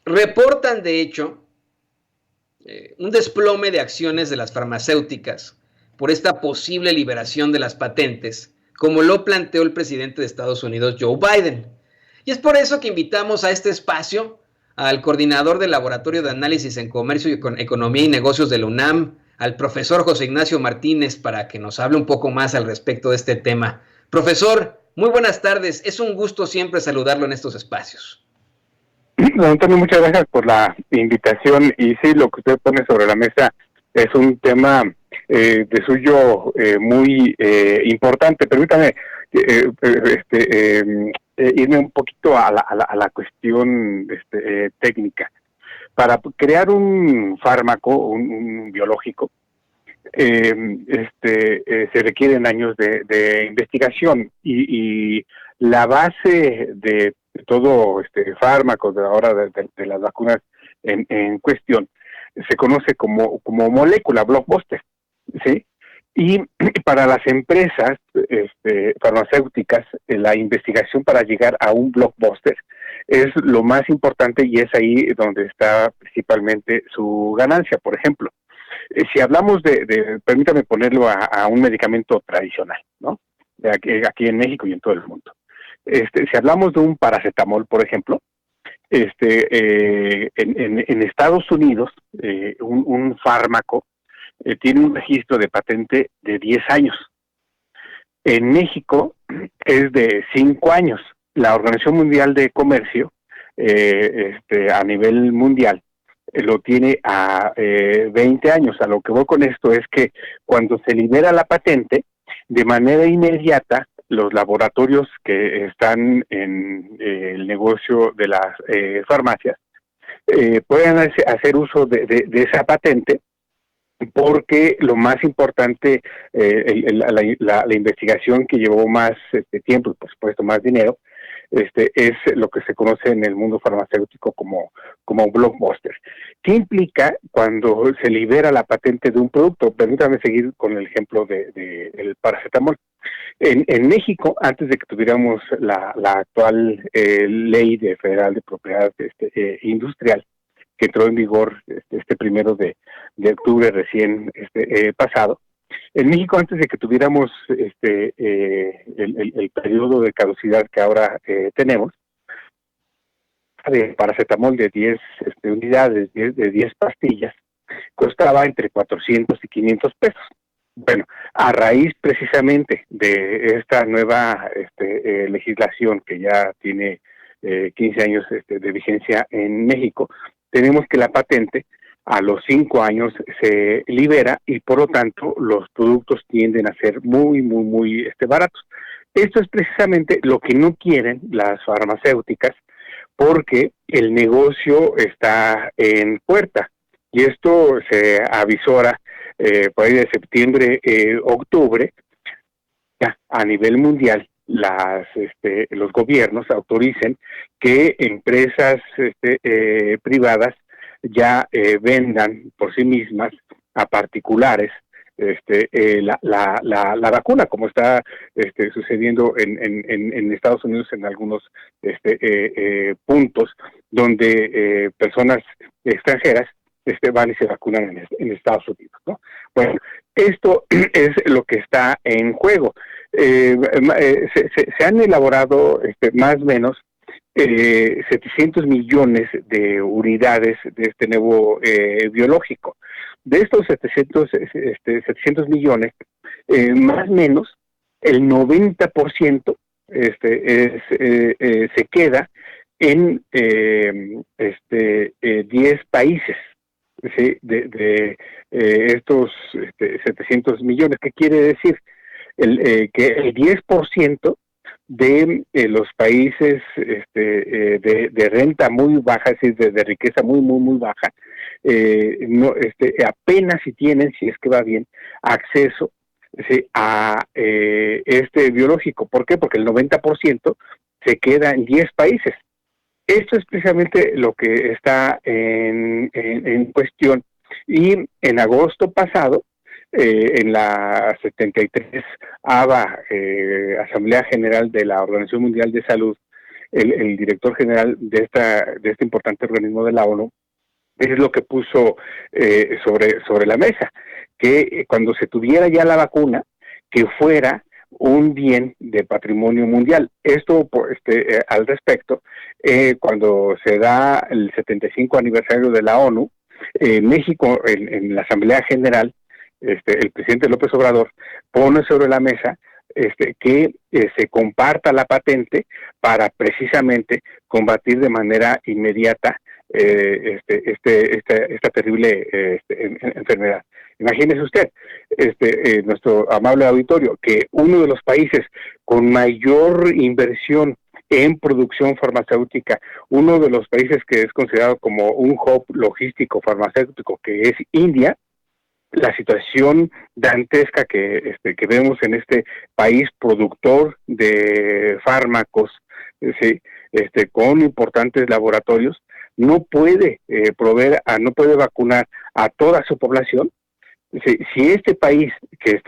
reportan, de hecho, un desplome de acciones de las farmacéuticas por esta posible liberación de las patentes, como lo planteó el presidente de Estados Unidos, Joe Biden. Y es por eso que invitamos a este espacio al coordinador del Laboratorio de Análisis en Comercio, Economía y Negocios de la UNAM, al profesor José Ignacio Martínez, para que nos hable un poco más al respecto de este tema. Profesor, muy buenas tardes. Es un gusto siempre saludarlo en estos espacios. Don Antonio, muchas gracias por la invitación. Y sí, lo que usted pone sobre la mesa es un tema de suyo muy importante. Permítame irme un poquito a la cuestión técnica. Para crear un fármaco, un biológico, se requieren años de investigación y la base de todo fármaco de ahora de las vacunas en cuestión se conoce como molécula blockbuster, ¿sí? Y para las empresas farmacéuticas, la investigación para llegar a un blockbuster es lo más importante y es ahí donde está principalmente su ganancia. Por ejemplo, si hablamos permítame ponerlo a un medicamento tradicional, ¿no? Aquí en México y en todo el mundo. Si hablamos de un paracetamol, por ejemplo, en Estados Unidos, un fármaco tiene un registro de patente de 10 años. En México es de 5 años. La Organización Mundial de Comercio, a nivel mundial, lo tiene a 20 años. A lo que voy con esto es que cuando se libera la patente, de manera inmediata, los laboratorios que están en el negocio de las farmacias pueden hacer uso de esa patente, porque lo más importante, la investigación que llevó más tiempo y por supuesto más dinero, es lo que se conoce en el mundo farmacéutico como blockbuster. ¿Qué implica cuando se libera la patente de un producto? Permítame seguir con el ejemplo del paracetamol. En México, antes de que tuviéramos la actual ley federal de propiedad industrial, que entró en vigor primero de octubre recién pasado, en México, antes de que tuviéramos el periodo de caducidad que ahora tenemos, de paracetamol de 10 unidades, de 10 pastillas, costaba entre 400 y 500 pesos. Bueno, a raíz precisamente de esta nueva legislación que ya tiene 15 años de vigencia en México, tenemos que la patente a los 5 años se libera y por lo tanto los productos tienden a ser muy, muy, muy baratos. Esto es precisamente lo que no quieren las farmacéuticas, porque el negocio está en puerta y esto se avisora por ahí de septiembre, octubre, ya a nivel mundial. Los gobiernos autoricen que empresas privadas ya vendan por sí mismas a particulares la vacuna, como está sucediendo en Estados Unidos en algunos puntos donde personas extranjeras van y se vacunan en Estados Unidos, ¿no? Bueno, esto es lo que está en juego. Se han elaborado más o menos 700 millones de unidades de este nuevo biológico. De estos 700 millones, más o menos el 90% se queda en 10 países. Sí, de estos 700 millones. ¿Qué quiere decir? Que el 10% de los países de renta muy baja, es decir, de riqueza muy, muy, muy baja, no, apenas si tienen, si es que va bien, acceso a este biológico. ¿Por qué? Porque el 90% se queda en 10 países. Esto es precisamente lo que está en cuestión. Y en agosto pasado, en la 73ª Asamblea General de la Organización Mundial de Salud, el director general de este importante organismo de la ONU, es lo que puso sobre la mesa, que cuando se tuviera ya la vacuna, que fuera un bien de patrimonio mundial. Esto al respecto, cuando se da el 75 aniversario de la ONU, México, en la Asamblea General, el presidente López Obrador pone sobre la mesa que se comparta la patente para precisamente combatir de manera inmediata esta terrible enfermedad. Imagínese usted, nuestro amable auditorio, que uno de los países con mayor inversión en producción farmacéutica, uno de los países que es considerado como un hub logístico farmacéutico, que es India, la situación dantesca que vemos en este país productor de fármacos, ¿sí? Con importantes laboratorios, no puede no puede vacunar a toda su población. Si este país que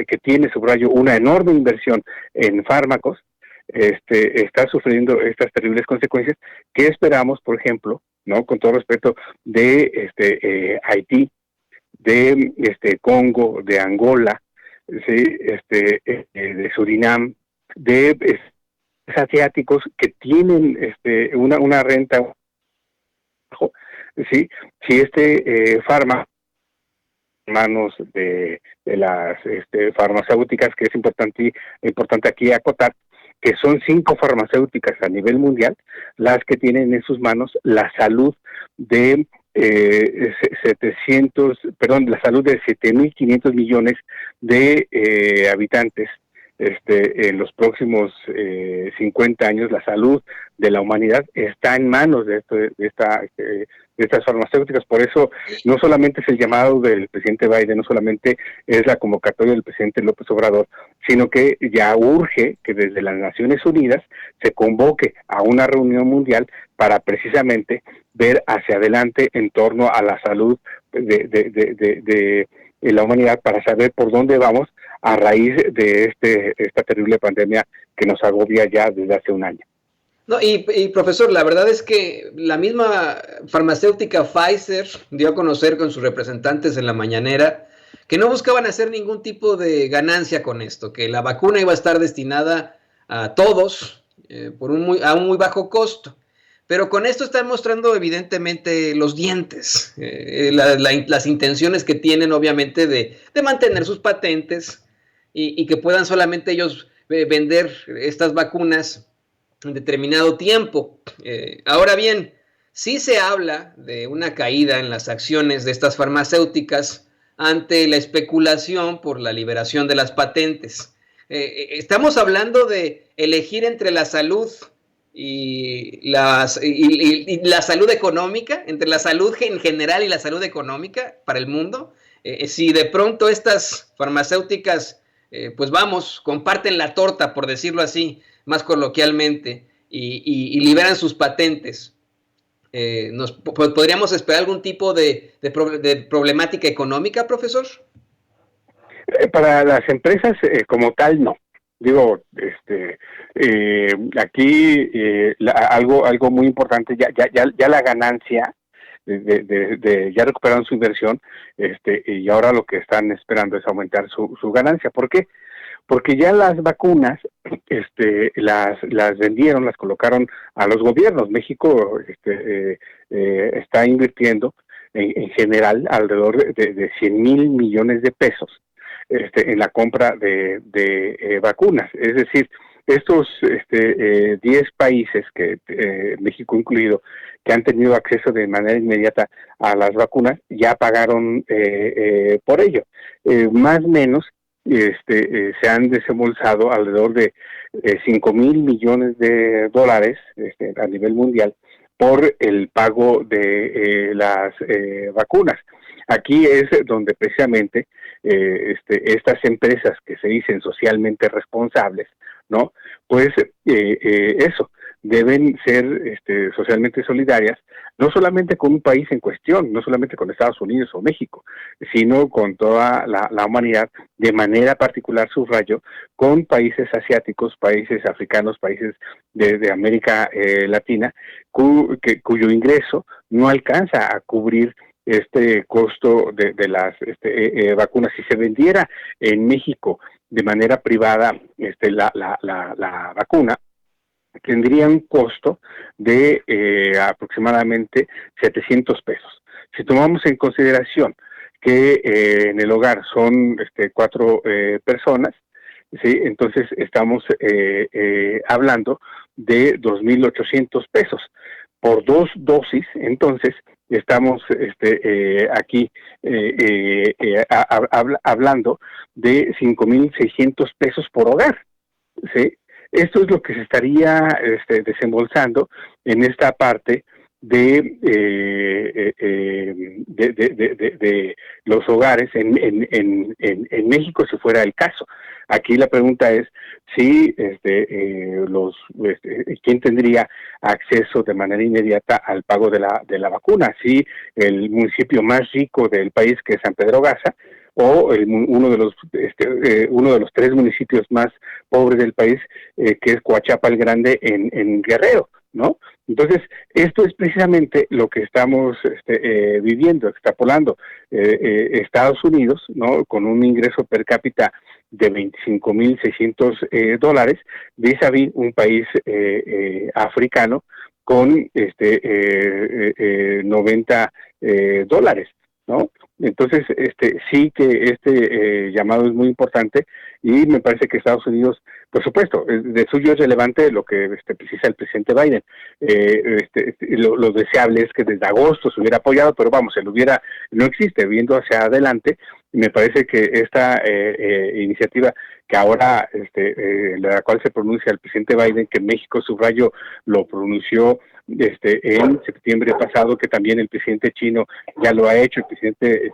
que tiene, subrayo, una enorme inversión en fármacos, está sufriendo estas terribles consecuencias, ¿qué esperamos, por ejemplo, no, con todo respeto, de Haití, de Congo, de Angola, ¿sí? De Surinam, de asiáticos que tienen una renta, ¿sí? Si fármaco manos de las farmacéuticas, que es importante aquí acotar, que son 5 farmacéuticas a nivel mundial las que tienen en sus manos la salud de la salud de 7.500 millones de habitantes. En los próximos 50 años, la salud de la humanidad está en manos de estas farmacéuticas. Por eso, no solamente es el llamado del presidente Biden, no solamente es la convocatoria del presidente López Obrador, sino que ya urge que desde las Naciones Unidas se convoque a una reunión mundial para precisamente ver hacia adelante en torno a la salud de la humanidad, para saber por dónde vamos a raíz de esta terrible pandemia que nos agobia ya desde hace un año. No, y profesor, la verdad es que la misma farmacéutica Pfizer dio a conocer con sus representantes en la mañanera que no buscaban hacer ningún tipo de ganancia con esto, que la vacuna iba a estar destinada a todos a un muy bajo costo. Pero con esto están mostrando evidentemente los dientes, las intenciones que tienen obviamente de mantener sus patentes y que puedan solamente ellos vender estas vacunas en determinado tiempo. Ahora bien, sí se habla de una caída en las acciones de estas farmacéuticas ante la especulación por la liberación de las patentes. Estamos hablando de elegir entre la salud y la salud económica, entre la salud en general y la salud económica para el mundo. Si de pronto estas farmacéuticas, comparten la torta, por decirlo así, más coloquialmente, y liberan sus patentes, ¿podríamos esperar algún tipo de problemática económica, profesor? Para las empresas como tal, no. Digo, aquí algo muy importante, ya la ganancia ya recuperaron su inversión, y ahora lo que están esperando es aumentar su ganancia. ¿Por qué? Porque ya las vacunas las vendieron, las colocaron a los gobiernos. México está invirtiendo en general alrededor de 100,000 millones de pesos en la compra de vacunas. Es decir, estos 10 países, México incluido, que han tenido acceso de manera inmediata a las vacunas, ya pagaron por ello. Más o menos se han desembolsado alrededor de 5,000 millones de dólares a nivel mundial por el pago de las vacunas. Aquí es donde precisamente estas empresas que se dicen socialmente responsables, ¿no? Pues deben ser socialmente solidarias no solamente con un país en cuestión, no solamente con Estados Unidos o México, sino con toda la humanidad, de manera particular, subrayo, con países asiáticos, países africanos, países de América Latina, cuyo ingreso no alcanza a cubrir este costo de las vacunas. Si se vendiera en México de manera privada la vacuna, tendría un costo de aproximadamente 700 pesos. Si tomamos en consideración que en el hogar son 4 personas, ¿sí? Entonces estamos hablando de 2,800 pesos. Por 2 dosis, entonces estamos aquí hablando de 5,600 pesos por hogar, ¿sí? Esto es lo que se estaría desembolsando en esta parte de los hogares en México, si fuera el caso. Aquí la pregunta es si quién tendría acceso de manera inmediata al pago de la vacuna, si el municipio más rico del país, que es San Pedro Garza, o uno de los 3 municipios más pobres del país, que es Coachapa el Grande en Guerrero, ¿no? Entonces, esto es precisamente lo que estamos viviendo, extrapolando. Estados Unidos, ¿no?, con un ingreso per cápita de $25,600, vis-a-vis un país africano con $90, ¿no? Entonces, sí que llamado es muy importante, y me parece que Estados Unidos, por supuesto, de suyo es relevante lo que precisa el presidente Biden. Lo deseable es que desde agosto se hubiera apoyado, pero vamos, no existe, viendo hacia adelante. Me parece que esta iniciativa que ahora, la cual se pronuncia el presidente Biden, que en México, subrayo, lo pronunció en septiembre pasado, que también el presidente chino ya lo ha hecho, el presidente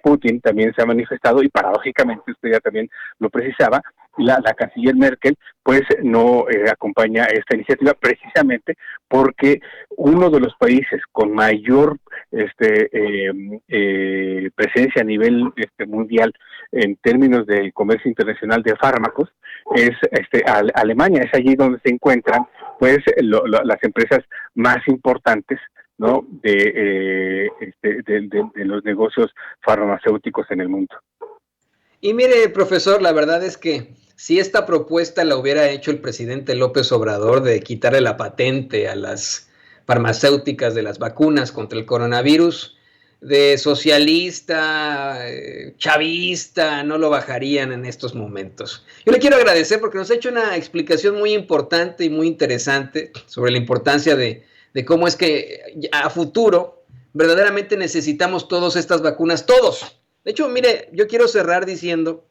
Putin también se ha manifestado, y paradójicamente usted ya también lo precisaba, la canciller Merkel pues no acompaña esta iniciativa, precisamente porque uno de los países con mayor presencia a nivel mundial en términos de comercio internacional de fármacos es Alemania. Es allí donde se encuentran pues las empresas más importantes, ¿no?, de los negocios farmacéuticos en el mundo. Y mire, profesor, la verdad es que si esta propuesta la hubiera hecho el presidente López Obrador de quitarle la patente a las farmacéuticas de las vacunas contra el coronavirus, de socialista, chavista, no lo bajarían en estos momentos. Yo le quiero agradecer porque nos ha hecho una explicación muy importante y muy interesante sobre la importancia de cómo es que a futuro verdaderamente necesitamos todas estas vacunas, todos. De hecho, mire, yo quiero cerrar diciendo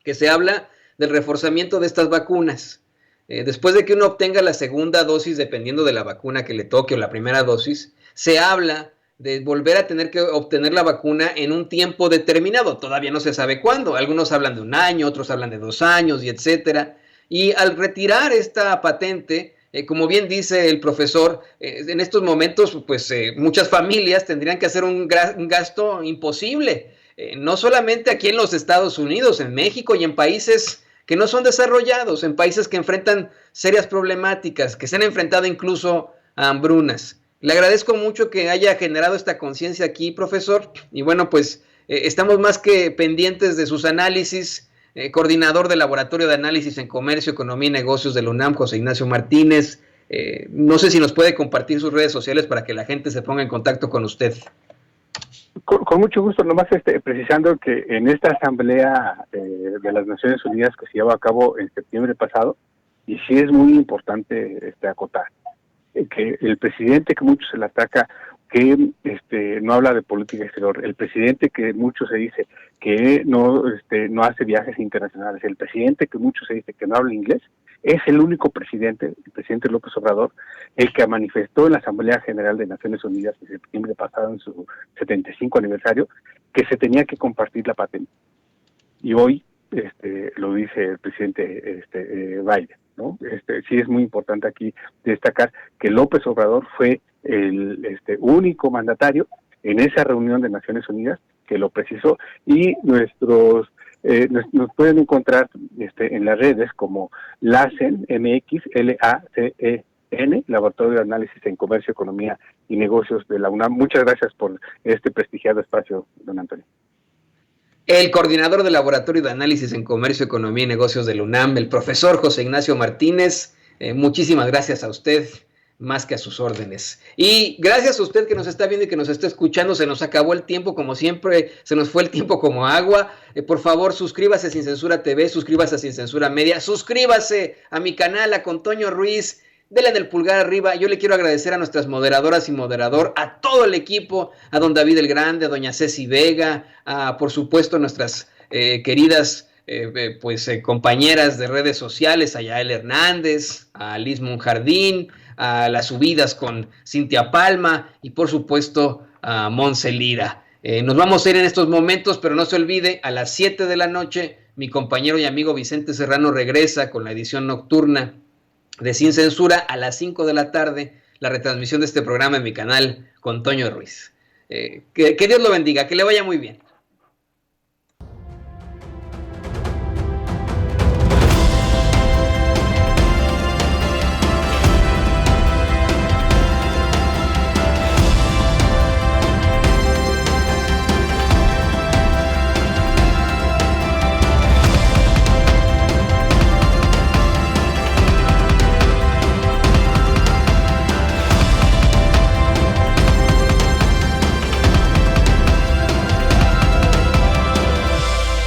que se habla del reforzamiento de estas vacunas. Después de que uno obtenga la segunda dosis, dependiendo de la vacuna que le toque, o la primera dosis, se habla de volver a tener que obtener la vacuna en un tiempo determinado. Todavía no se sabe cuándo. Algunos hablan de 1 año, otros hablan de 2 años, y etcétera. Y al retirar esta patente, como bien dice el profesor, en estos momentos, pues muchas familias tendrían que hacer un gasto imposible. No solamente aquí en los Estados Unidos, en México y en países que no son desarrollados, en países que enfrentan serias problemáticas, que se han enfrentado incluso a hambrunas. Le agradezco mucho que haya generado esta conciencia aquí, profesor, y bueno, pues estamos más que pendientes de sus análisis. Coordinador del Laboratorio de Análisis en Comercio, Economía y Negocios de la UNAM, José Ignacio Martínez. No sé si nos puede compartir sus redes sociales para que la gente se ponga en contacto con usted. Con mucho gusto, nomás precisando que en esta asamblea de las Naciones Unidas que se llevó a cabo en septiembre pasado, y sí es muy importante acotar, que el presidente que mucho se le ataca, que no habla de política exterior, el presidente que mucho se dice que no hace viajes internacionales, el presidente que mucho se dice que no habla inglés, es el único presidente, el presidente López Obrador, el que manifestó en la Asamblea General de Naciones Unidas en septiembre pasado, en su 75 aniversario, que se tenía que compartir la patente. Y hoy lo dice el presidente Biden, ¿no? Sí es muy importante aquí destacar que López Obrador fue el único mandatario en esa reunión de Naciones Unidas que lo precisó, y nos pueden encontrar en las redes como LACEN MX, LACEN, Laboratorio de Análisis en Comercio, Economía y Negocios de la UNAM. Muchas gracias por este prestigiado espacio, don Antonio. El coordinador del Laboratorio de Análisis en Comercio, Economía y Negocios de la UNAM, el profesor José Ignacio Martínez, muchísimas gracias a usted, más que a sus órdenes. Y gracias a usted que nos está viendo y que nos está escuchando. Se nos acabó el tiempo, como siempre, se nos fue el tiempo como agua. Por favor, suscríbase a Sin Censura TV, suscríbase a Sin Censura Media, suscríbase a mi canal, a con Toño Ruiz. Denle en el pulgar arriba. Yo le quiero agradecer a nuestras moderadoras y moderador, a todo el equipo, a don David el Grande, a doña Ceci Vega, a, por supuesto, a nuestras queridas compañeras de redes sociales, a Yael Hernández, a Liz Monjardín, a las subidas con Cintia Palma y, por supuesto, a Monse Lira. Nos vamos a ir en estos momentos, pero no se olvide, a las 7 de la noche, mi compañero y amigo Vicente Serrano regresa con la edición nocturna de Sin Censura. A las 5 de la tarde, la retransmisión de este programa en mi canal con Toño Ruiz. Que Dios lo bendiga, que le vaya muy bien.